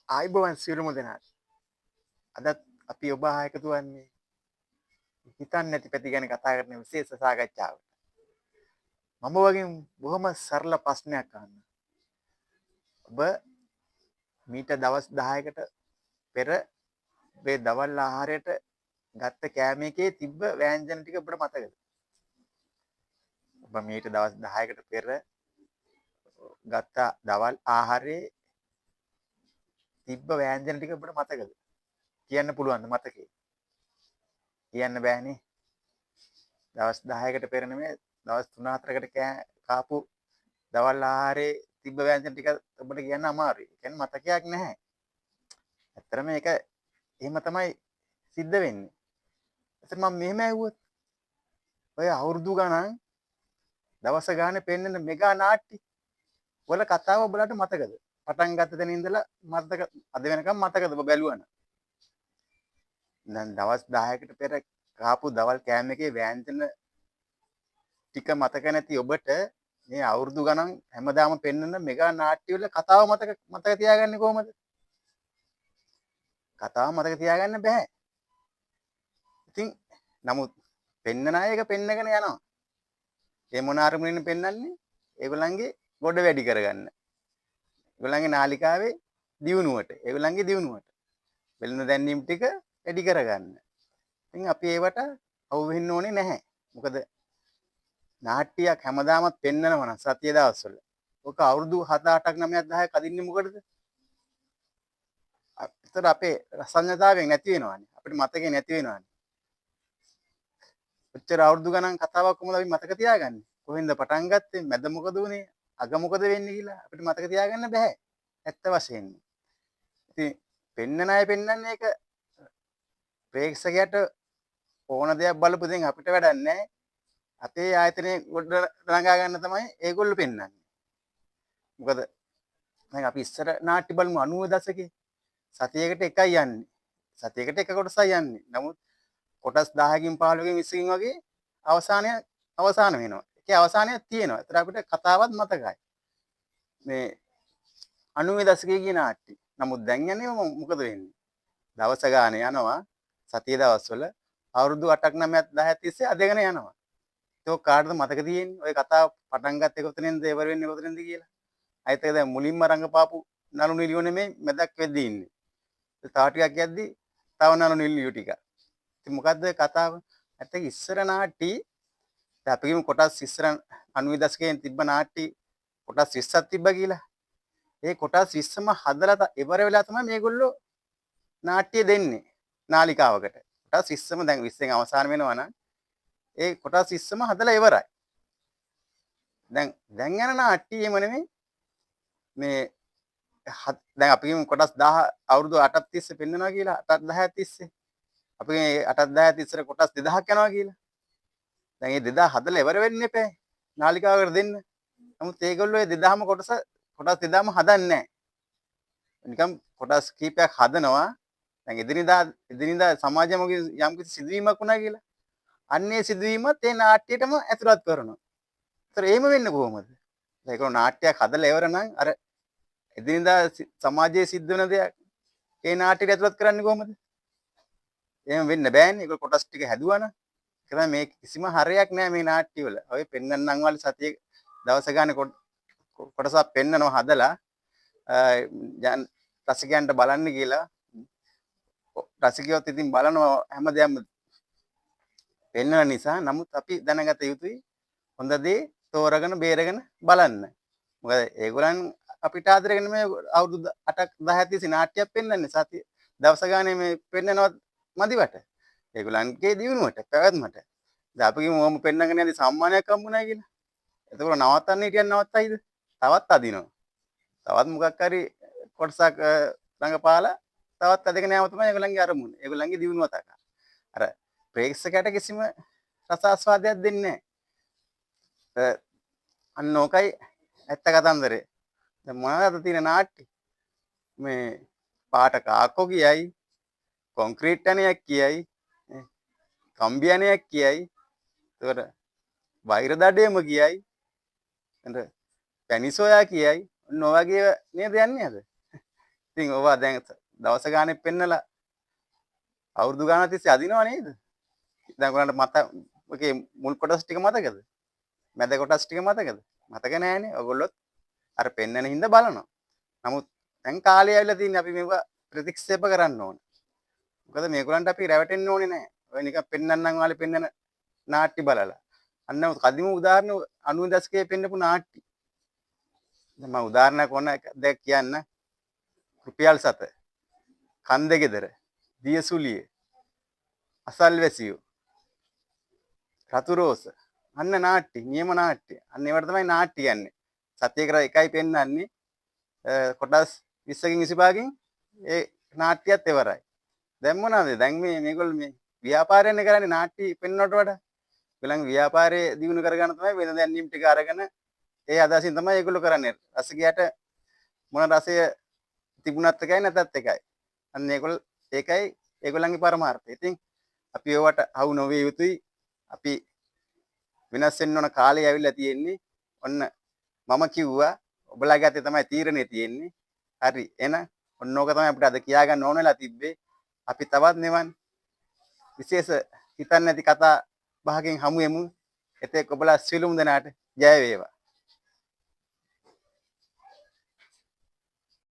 ආයිබෝවන් සියලුම දෙනාට. අදත් අපි ඔබ හා එකතු වන්නේ හිතන්නේ නැති පැති ගැන කතා කරන විශේෂ සාකච්ඡාවකට. මම වගේ බොහොම සරල ප්‍රශ්නයක් අහන්න. ඔබ මීට දවස් 10කට පෙර මේ දවල් ආහාරයට ගත්ත කෑම එකේ තිබ්බ ව්‍යංජන ටික ඔබට මතකද? ඔබ මීට දවස් 10කට පෙර ගත්ත දවල් ආහාරයේ තිබ්බ ව්‍යංජන ටික ඔබට මතකද? කියන්න පුළුවන්ද මතකේ? කියන්න බෑනේ. දවස් 10කට පෙර නෙමෙයි දවස් 3-4කට කාපු දවල් ආහාරයේ තිබ්බ ව්‍යංජන ටික ඔබට කියන්න අමාරුයි. ඒ කියන්නේ මතකයක් නැහැ. ඇත්තටම මේක එහෙම තමයි සිද්ධ වෙන්නේ. එතන මම මෙහෙම ඇහුවොත් ඔය අවුරුදු ගණන් දවස ගානේ පෙන්වන මෙගා නාට්‍ය වල කතාව ඔයාලට මතකද? පටන් ගත්ත තැන ඉඳලා මතක අද වෙනකම් මතකද ඔබ බැලුවනම්? දැන් දවස් 10කට පෙර කාපු දවල් කෑම එකේ ව්‍යංජන ටික මතක නැති ඔබට මේ අවුරුදු ගණන් හැමදාම පෙන්වන මෙගා නාට්‍ය වල කතාව මතක තියාගන්නේ කොහමද? කතාව මතක තියාගන්න බෑ. ඉතින් නමුත් පෙන්නන අය එක පෙන්නගෙන යනවා. ඒ මොන අරමුණෙන් පෙන්වන්නේ? ඒගොල්ලන්ගේ ගොඩ වැඩි කරගන්න. ඒගොල්ලන්ගේ නාලිකාවේ දියුණුවට, ඒගොල්ලන්ගේ දියුණුවට. වෙළඳ දැන්වීම් ටික වැඩි කරගන්න. ඉතින් අපි ඒවට අවු වෙන්න ඕනේ නැහැ. මොකද නාට්‍යයක් හැමදාමත් පෙන්නනවා නම් සතිය දවස්වල. ඔක අවුරුදු 7 8ක් 9ක් 10ක් අදින්නේ මොකටද? ඒතර අපේ රසඥතාවයෙන් නැති වෙනවානේ. අපිට මතකේ නැති වෙනවානේ. ඔච්චර අවුරුදු ගණන් කතාවක් කොහොමද අපි මතක තියාගන්නේ? කොහෙන්ද පටන් ගත්තේ? මැද මොකද උනේ? අග මොකද වෙන්නේ කියලා අපිට මතක තියාගන්න බෑ. ඇත්ත වශයෙන්ම. ඉතින් පෙන්නන අය පෙන්නන්නේ ඒක ප්‍රේක්ෂකයාට ඕන දෙයක් බලපු දෙන් අපිට වැඩක් නැහැ. අපේ ආයතනයේ ගොඩ නගා ගන්න තමයි ඒගොල්ලෝ පෙන්නන්නේ. මොකද දැන් අපි ඉස්සර නාට්‍ය බලමු 90 දශකේ. සතියකට එකයි යන්නේ. සතියකට එක කොටසයි යන්නේ. නමුත් කොටස් 10කින් 15කින් 20කින් වගේ අවසාන වෙනවා. ඒකේ අවසානයක් තියෙනවා. ඒතර අපිට කතාවත් මතකයි. මේ 90 දශකයේ ගිය නාට්‍ය. නමුත් දැන් යන්නේ මොකද වෙන්නේ? දවස ගානේ යනවා. සතිය දවස්වල අවුරුදු 8ක් 9ක් 10ක් තිස්සේ අදගෙන යනවා. ඒක කාටද මතක තියෙන්නේ? ඔය කතාව පටන් ගත්තේ කොතනින්ද ඉවර වෙන්නේ කොතනින්ද කියලා? අයිත් ඒක දැන් මුලින්ම රංගපාපු නළු නිලියෝ නෙමෙයි මැදක් වෙද්දී ඉන්නේ. තව ටිකක් යද්දී තව නළු නිලියෝ ටික. ඉතින් මොකද්ද කතාව? ඇත්තට ඉස්සර නාට්‍ය අපි කියමු කොටස් ඉස්සර 90 දශකයෙන් තිබ්බ නාට්‍ය කොටස් 20ක් තිබ්බා කියලා. ඒ කොටස් 20ම හදලා ඉවර වෙලා තමයි මේගොල්ලෝ නාට්‍ය දෙන්නේ නාලිකාවකට. කොටස් 20ම දැන් 20න් අවසන් වෙනවා නම් ඒ කොටස් 20ම හදලා ඉවරයි. දැන් යන නාට්‍ය එහෙම නෙමෙයි. මේ දැන් අපි කියමු කොටස් 10 අවුරුදු 8ක් තිස්සේ පෙන්නනවා කියලා 8ක් 10ක් තිස්සේ. අපි මේ 8ක් 10ක් තිස්සේ කොටස් 2000ක් යනවා කියලා. දැන් මේ 2000 හදලා ඉවර වෙන්න එපා. නාලිකාවකට දෙන්න. නමුත් ඒගොල්ලෝ මේ 2000ම කොටස් 2000ම හදන්නේ නැහැ. නිකම් කොටස් කීපයක් හදනවා. දැන් එදිනෙදා සමාජයේ යම් කිසි සිදුවීමක් වුණා කියලා. අන්නේ සිදුවීමත් ඒ නාට්‍යයටම ඇතුළත් කරනවා. ඒතර එහෙම වෙන්නේ කොහොමද? ඒක නාට්‍යයක් හදලා ඉවර නම් අර එදිනෙදා සමාජයේ සිද්ධ වෙන දෙයක් ඒ නාට්‍යයට ඇතුළත් කරන්නේ කොහොමද? එහෙම වෙන්න බෑනේ. ඒක කොටස් ටික හැදුවා නම්. ඒක තමයි මේ කිසිම හරයක් නෑ මේ නාට්‍ය වල. ඔය පෙන්නන්නම් වල සතියේ දවස ගානේ කොටසක් පෙන්නනවා හදලා රසිකයන්ට බලන්න කියලා රසිකයොත් ඉතින් බලනවා හැමදේම පෙන්වන නිසා. නමුත් අපි දැනගත යුතුයි හොඳ දේ තෝරගෙන බේරගෙන බලන්න. මොකද ඒගොල්ලන් අපිට ආදරගෙන මේ අවුරුදු 8ක් 10ක් තිස්සේ නාට්‍යයක් පෙන්වන්නේ සතිය දවස ගානේ මේ පෙන්නනවත් මදිවට. ඒගොල්ලන්ගේ දියුණුවට පැවැත්මට. දැන් අපි කිව්වම පෙන්නගෙන යද්දි සම්මානයක් හම්බුනායි කියලා. එතකොට නවත්තන්න හිටියන් නවත්තයිද? තවත් අදිනවා. තවත් මොකක් හරි කොටසක් රඟපාලා තවත් අදගෙන යෑම තමයි ඒගොල්ලන්ගේ අරමුණ. ඒගොල්ලන්ගේ දියුණුව තක. අර ප්‍රේක්ෂකයට කිසිම රසාස්වාදයක් දෙන්නේ නැහැ. අන්න ඕකයි ඇත්ත කතන්දරේ. දැන් මොනවද තියෙන නාට්‍ය? මේ පාට කාක්කෝ කියයි, කොන්ක්‍රීට් ඇණයක් කියයි, කම්බි ඇණයක් කියයි. ඒතකොට වෛර දඩේම කියයි. එතන පැණි සොයා කියයි. ඔන්න ඔය වගේ නේද යන්නේ අද? ඉතින් ඕවා දැන් දවස ගානේ පෙන්නලා අවුරුදු ගානක් තිස්සේ අදිනව නේද? දැන් ඔයාලට ඔකේ මුල් කොටස් ටික මතකද? මැද කොටස් ටික මතකද? මතක නෑනේ. ඔයගොල්ලොත් අර පෙන්නන හින්දා බලනවා. නමුත් දැන් කාලය ඇවිල්ලා තින්නේ අපි මේවා ප්‍රතික්ෂේප කරන්න ඕන. මොකද මේගොල්ලන්ට අපි රැවටෙන්න ඕනේ නෑ. ඔය නිකන් පෙන්නන්නම් වාලේ පෙන්නන නාට්‍ය බලලා. අන්න කදිම උදාහරණ 90 දශකයේ පෙන්නපු නාට්‍ය. දැන් මම උදාහරණයක් ඕන දෙයක් කියන්න. රුපියල් 7 කන්ද ගෙදර දියසුලිය අසල්වැසියෝ රතු රෝස අන්න නාට්‍ය නියම නාට්‍ය අන්න ඒවට තමයි නාට්‍ය කියන්නේ සතියකට එකයි පෙන්වන්නේ කොටස් 20කින් 25කින් ඒ නාට්‍යයත් ඉවරයි දැන් මොනවාද දැන් මේගොල්ලෝ මේ ව්‍යාපාරයනේ කරන්නේ නාට්‍ය පෙන්වන්නට වඩා ඒගොල්ලන් ව්‍යාපාරයේ දිනු කරගන්න තමයි වෙන දැන්වීම් ටික අරගෙන ඒ අදහසින් තමයි ඒගොල්ලෝ කරන්නේ රසිකයාට මොන රසය තිබුණත් එකයි නැතත් එකයි අන්න ඒකයි ඒගොල්ලන්ගේ පරමාර්ථය. ඉතින් අපි ඒවට අහු නොවිය යුතුයි. අපි වෙනස් වෙන්න ඕන කාලය ඇවිල්ලා තියෙන්නේ. ඔන්න මම කිව්වා ඔබලාගේ අතේ තමයි තීරණය තියෙන්නේ. හරි. එහෙනම් ඔන්න ඕක තමයි අපිට අද කියා ගන්න ඕන වෙලා තිබ්බේ. අපි තවත් නිවන් විශේෂ හිතන්නේ නැති කතා බහකින් හමු වෙමු. එතෙක් ඔබලා සියලුම දෙනාට ජය වේවා.